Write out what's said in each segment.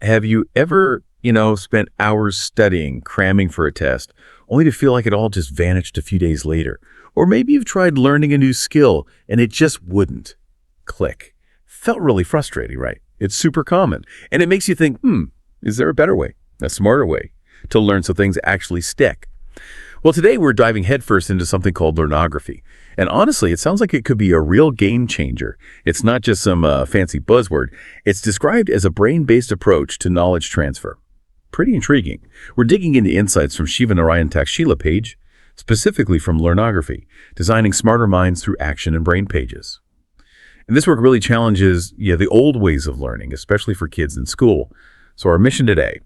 Have you ever, spent hours studying, cramming for a test, only to feel like it all just vanished a few days later? Or maybe you've tried learning a new skill and it just wouldn't click. Felt really frustrating, right? It's super common. And it makes you think, is there a better way, a smarter way to learn so things actually stick? Well, today we're diving headfirst into something called learnography. And honestly, it sounds like it could be a real game changer. It's not just some fancy buzzword. It's described as a brain-based approach to knowledge transfer. Pretty intriguing. We're digging into insights from Shiva Narayan Takshila page, specifically from Learnography, designing smarter minds through action and brain pages. And this work really challenges the old ways of learning, especially for kids in school. So our mission today,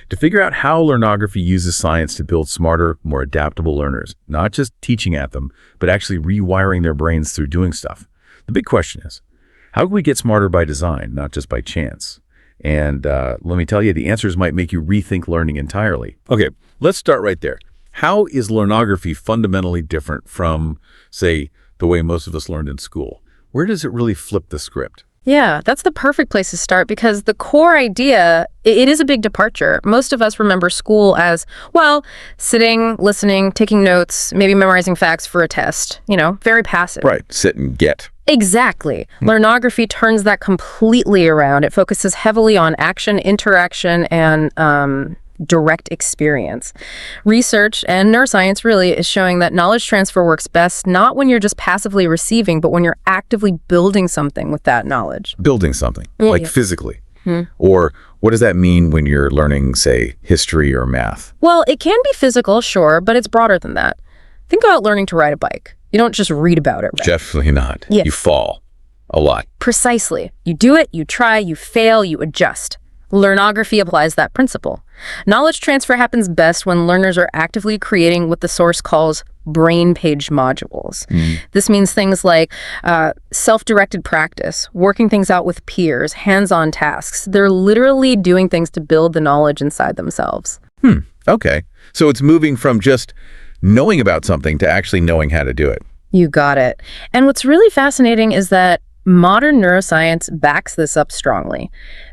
to figure out how learnography uses science to build smarter, more adaptable learners, not just teaching at them, but actually rewiring their brains through doing stuff. The big question is, how can we get smarter by design, not just by chance? And let me tell you, the answers might make you rethink learning entirely. Okay, let's start right there. How is learnography fundamentally different from, say, the way most of us learned in school? Where does it really flip the script? Yeah, that's the perfect place to start because the core idea, it is a big departure. Most of us remember school as, well, sitting, listening, taking notes, maybe memorizing facts for a test, very passive. Right, sit and get. Exactly. Learnography turns that completely around. It focuses heavily on action, interaction, and direct experience. Research and neuroscience really is showing that knowledge transfer works best not when you're just passively receiving, but when you're actively building something with that knowledge. Building something, like physically. Or what does that mean when you're learning, say, history or math? Well, it can be physical, sure, but it's broader than that. Think about learning to ride a bike. You don't just read about it, right? Definitely not. Yeah. You fall a lot. Precisely. You do it, you try, you fail, you adjust. Learnography applies that principle. Knowledge transfer happens best when learners are actively creating what the source calls brainpage modules. This means things like self-directed practice, working things out with peers, hands-on tasks. They're literally doing things to build the knowledge inside themselves. Okay. So it's moving from just knowing about something to actually knowing how to do it. You got it. And what's really fascinating is that modern neuroscience backs this up strongly.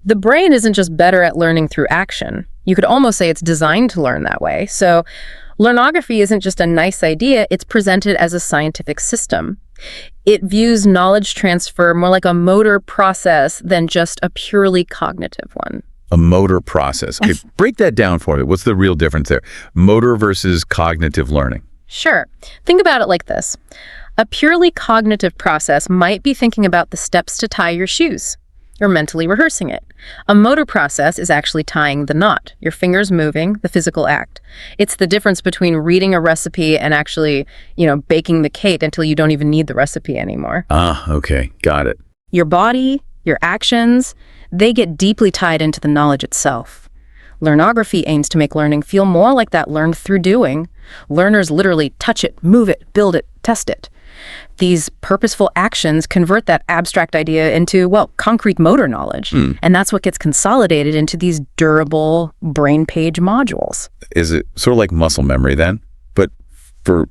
The brain isn't just better at learning through action. You could almost say it's designed to learn that way. So learnography isn't just a nice idea, it's presented as a scientific system. It views knowledge transfer more like a motor process than just a purely cognitive one. A motor process. Okay, break that down for me. What's the real difference there? Motor versus cognitive learning. Sure. Think about it like this. A purely cognitive process might be thinking about the steps to tie your shoes. You're mentally rehearsing it. A motor process is actually tying the knot, your fingers moving, the physical act. It's the difference between reading a recipe and actually, baking the cake until you don't even need the recipe anymore. Okay. Got it. Your body, your actions, they get deeply tied into the knowledge itself. Learnography aims to make learning feel more like that learned through doing. Learners literally touch it, move it, build it, test it. These purposeful actions convert that abstract idea into, concrete motor knowledge. And that's what gets consolidated into these durable brain page modules. Is it sort of like muscle memory then? But for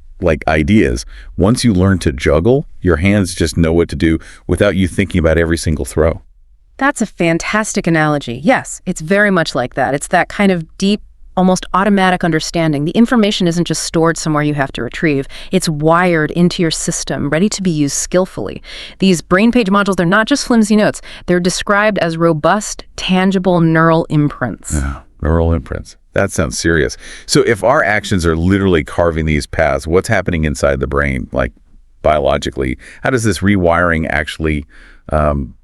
ideas, once you learn to juggle, your hands just know what to do without you thinking about every single throw. That's a fantastic analogy. Yes, it's very much like that. It's that kind of deep, almost automatic understanding. The information isn't just stored somewhere you have to retrieve. It's wired into your system, ready to be used skillfully. These brain page modules, they're not just flimsy notes. They're described as robust, tangible neural imprints. Yeah, neural imprints. That sounds serious. So if our actions are literally carving these paths, what's happening inside the brain, biologically? How does this rewiring actually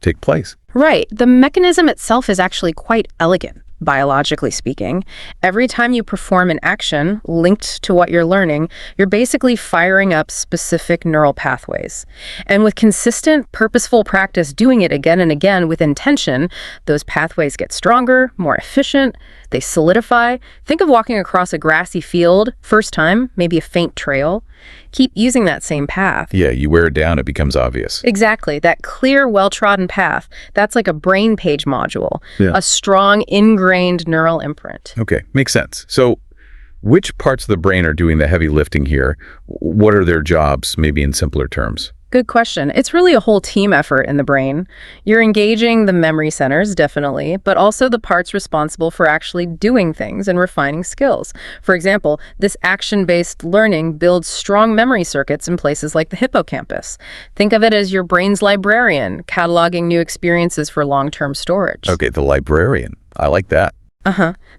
take place? Right. The mechanism itself is actually quite elegant. Biologically speaking, every time you perform an action linked to what you're learning, you're basically firing up specific neural pathways. And with consistent, purposeful practice doing it again and again with intention, those pathways get stronger, more efficient, they solidify. Think of walking across a grassy field, first time, maybe a faint trail. Keep using that same path. Yeah, you wear it down, it becomes obvious. Exactly. That clear, well-trodden path, that's like a brain page module, Yeah. a strong, ingrained neural imprint. Okay, makes sense. So which parts of the brain are doing the heavy lifting here? What are their jobs, maybe in simpler terms? Good question. It's really a whole team effort in the brain. You're engaging the memory centers, definitely, but also the parts responsible for actually doing things and refining skills. For example, this action-based learning builds strong memory circuits in places like the hippocampus. Think of it as your brain's librarian, cataloging new experiences for long-term storage. Okay, the librarian. I like that.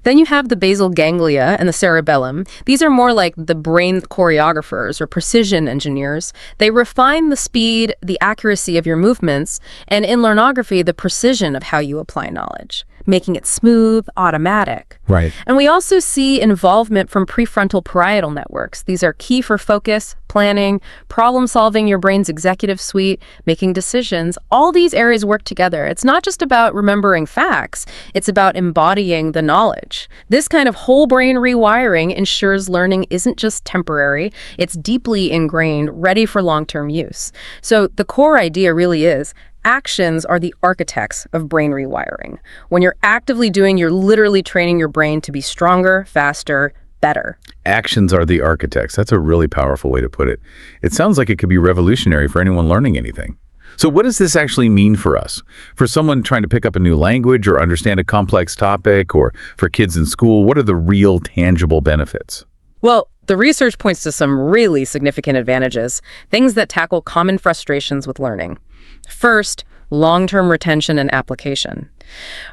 Then you have the basal ganglia and the cerebellum. These are more like the brain choreographers or precision engineers. They refine the speed, the accuracy of your movements, and in learnography, the precision of how you apply knowledge, making it smooth, automatic. Right. And we also see involvement from prefrontal parietal networks. These are key for focus, planning, problem solving, your brain's executive suite, making decisions. All these areas work together. It's not just about remembering facts, it's about embodying the knowledge. This kind of whole brain rewiring ensures learning isn't just temporary, it's deeply ingrained, ready for long-term use. So the core idea really is actions are the architects of brain rewiring. When you're actively doing, you're literally training your brain to be stronger, faster, better. Actions are the architects. That's a really powerful way to put it. It sounds like it could be revolutionary for anyone learning anything. So what does this actually mean for us? For someone trying to pick up a new language or understand a complex topic, or for kids in school, what are the real tangible benefits? Well, the research points to some really significant advantages, things that tackle common frustrations with learning. First, long-term retention and application.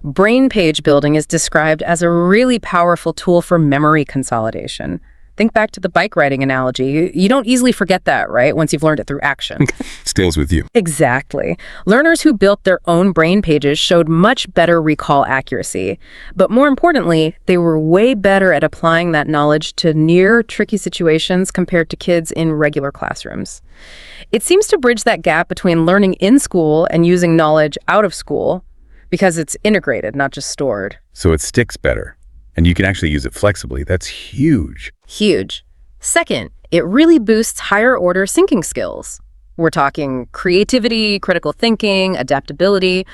Brain page building is described as a really powerful tool for memory consolidation. Think back to the bike riding analogy. You don't easily forget that, right? Once you've learned it through action. Stays with you. Exactly. Learners who built their own brain pages showed much better recall accuracy. But more importantly, they were way better at applying that knowledge to near tricky situations compared to kids in regular classrooms. It seems to bridge that gap between learning in school and using knowledge out of school because it's integrated, not just stored. So it sticks better, and you can actually use it flexibly. That's huge. Huge. Second, it really boosts higher order thinking skills. We're talking creativity, critical thinking, adaptability.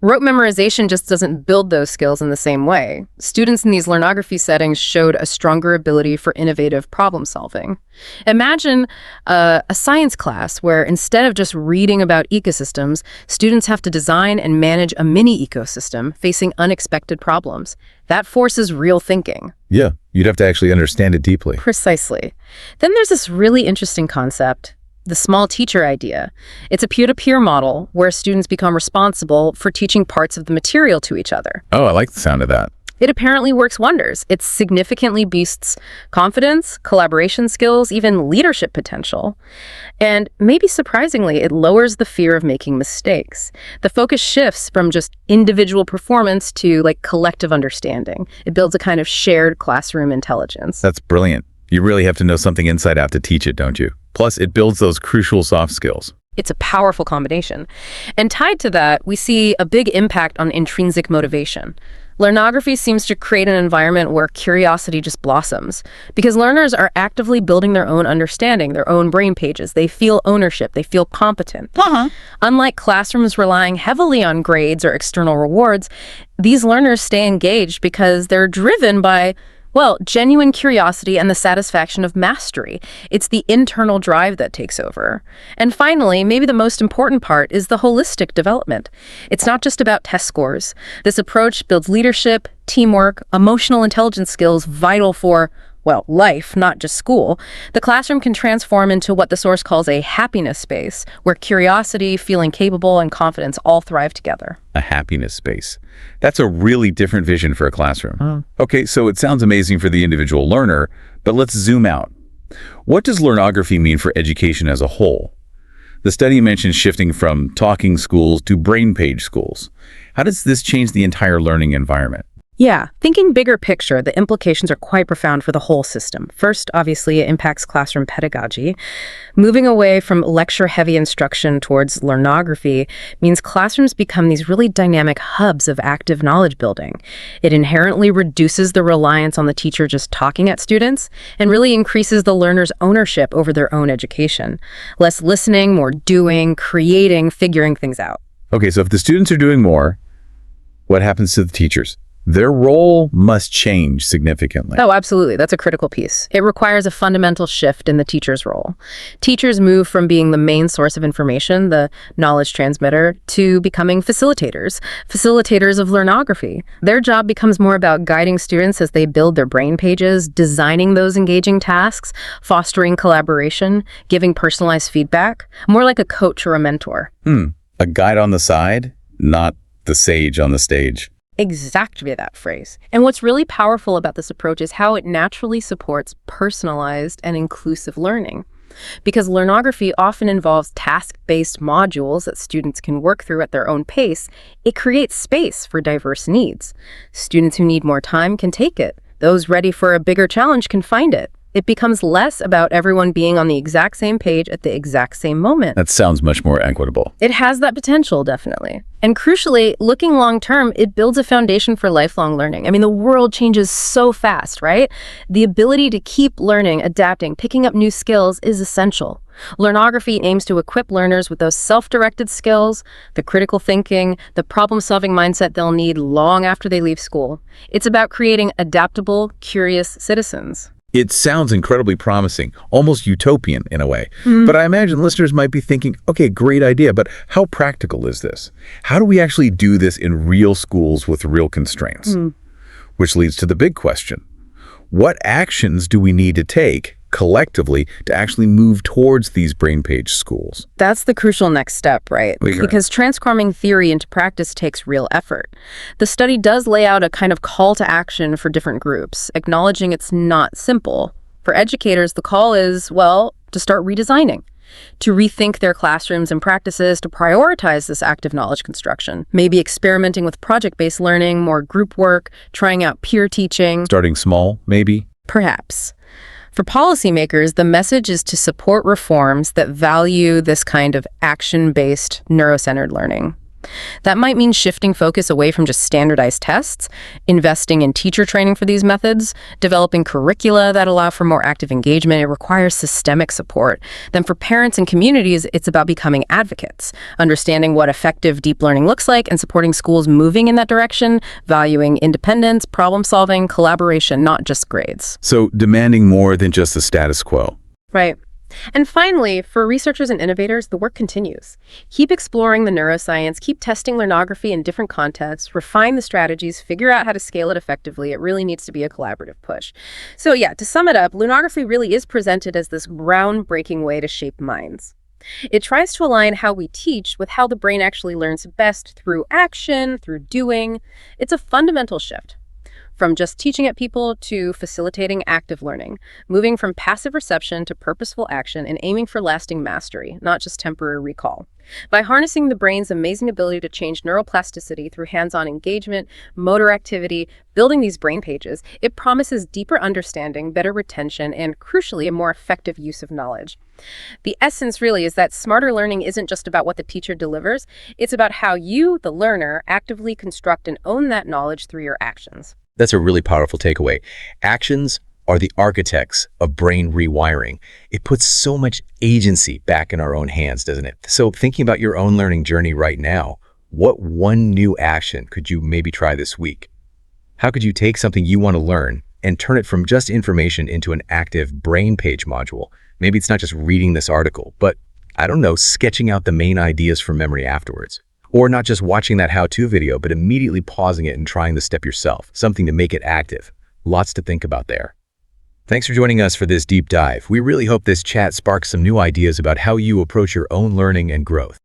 Rote memorization just doesn't build those skills in the same way. Students in these learnography settings showed a stronger ability for innovative problem solving. Imagine a science class where instead of just reading about ecosystems, students have to design and manage a mini ecosystem facing unexpected problems. That forces real thinking. Yeah, you'd have to actually understand it deeply. Precisely. Then there's this really interesting concept, the small teacher idea. It's a peer-to-peer model where students become responsible for teaching parts of the material to each other. Oh, I like the sound of that. It apparently works wonders. It significantly boosts confidence, collaboration skills, even leadership potential. And maybe surprisingly, it lowers the fear of making mistakes. The focus shifts from just individual performance to collective understanding. It builds a kind of shared classroom intelligence. That's brilliant. You really have to know something inside out to teach it, don't you? Plus, it builds those crucial soft skills. It's a powerful combination. And tied to that, we see a big impact on intrinsic motivation. Learnography seems to create an environment where curiosity just blossoms because learners are actively building their own understanding, their own brain pages. They feel ownership. They feel competent. Unlike classrooms relying heavily on grades or external rewards, these learners stay engaged because they're driven by genuine curiosity and the satisfaction of mastery. It's the internal drive that takes over. And finally, maybe the most important part is the holistic development. It's not just about test scores. This approach builds leadership, teamwork, emotional intelligence skills vital for life, not just school. The classroom can transform into what the source calls a happiness space, where curiosity, feeling capable, and confidence all thrive together. A happiness space. That's a really different vision for a classroom. Okay, so it sounds amazing for the individual learner, but let's zoom out. What does learnography mean for education as a whole? The study mentions shifting from talking schools to brain page schools. How does this change the entire learning environment? Yeah, thinking bigger picture, the implications are quite profound for the whole system. First, obviously, it impacts classroom pedagogy. Moving away from lecture-heavy instruction towards learnography means classrooms become these really dynamic hubs of active knowledge building. It inherently reduces the reliance on the teacher just talking at students and really increases the learner's ownership over their own education. Less listening, more doing, creating, figuring things out. Okay, so if the students are doing more, what happens to the teachers? Their role must change significantly. Oh, absolutely. That's a critical piece. It requires a fundamental shift in the teacher's role. Teachers move from being the main source of information, the knowledge transmitter, to becoming facilitators of learnography. Their job becomes more about guiding students as they build their brain pages, designing those engaging tasks, fostering collaboration, giving personalized feedback, more like a coach or a mentor. A guide on the side, not the sage on the stage. Exactly that phrase. And what's really powerful about this approach is how it naturally supports personalized and inclusive learning. Because learnography often involves task-based modules that students can work through at their own pace, it creates space for diverse needs. Students who need more time can take it. Those ready for a bigger challenge can find it. It becomes less about everyone being on the exact same page at the exact same moment. That sounds much more equitable. It has that potential, definitely. And crucially, looking long-term, it builds a foundation for lifelong learning. I mean, the world changes so fast, right? The ability to keep learning, adapting, picking up new skills is essential. Learnography aims to equip learners with those self-directed skills, the critical thinking, the problem-solving mindset they'll need long after they leave school. It's about creating adaptable, curious citizens. It sounds incredibly promising, almost utopian in a way. But I imagine listeners might be thinking, okay, great idea, but how practical is this? How do we actually do this in real schools with real constraints? Which leads to the big question. What actions do we need to take collectively to actually move towards these brainpage schools? That's the crucial next step, right? Right. Because transforming theory into practice takes real effort. The study does lay out a kind of call to action for different groups, acknowledging it's not simple. For educators, the call is, well, to start redesigning, to rethink their classrooms and practices, to prioritize this active knowledge construction, maybe experimenting with project-based learning, more group work, trying out peer teaching. Starting small, maybe? Perhaps. For policymakers, the message is to support reforms that value this kind of action-based, neuro-centered learning. That might mean shifting focus away from just standardized tests, investing in teacher training for these methods, developing curricula that allow for more active engagement. It requires systemic support. Then for parents and communities, it's about becoming advocates, understanding what effective deep learning looks like and supporting schools moving in that direction, valuing independence, problem-solving, collaboration, not just grades. So demanding more than just the status quo. Right. And finally, for researchers and innovators, the work continues. Keep exploring the neuroscience, keep testing learnography in different contexts, refine the strategies, figure out how to scale it effectively. It really needs to be a collaborative push. So yeah, to sum it up, learnography really is presented as this groundbreaking way to shape minds. It tries to align how we teach with how the brain actually learns best through action, through doing. It's a fundamental shift. From just teaching at people to facilitating active learning, moving from passive reception to purposeful action and aiming for lasting mastery, not just temporary recall. By harnessing the brain's amazing ability to change neuroplasticity through hands-on engagement, motor activity, building these brain pages, it promises deeper understanding, better retention, and crucially, a more effective use of knowledge. The essence really is that smarter learning isn't just about what the teacher delivers, it's about how you, the learner, actively construct and own that knowledge through your actions. That's a really powerful takeaway. Actions are the architects of brain rewiring. It puts so much agency back in our own hands, doesn't it? So thinking about your own learning journey right now, what one new action could you maybe try this week? How could you take something you want to learn and turn it from just information into an active brain page module? Maybe it's not just reading this article, but I don't know, sketching out the main ideas from memory afterwards. Or not just watching that how-to video, but immediately pausing it and trying the step yourself, something to make it active. Lots to think about there. Thanks for joining us for this deep dive. We really hope this chat sparks some new ideas about how you approach your own learning and growth.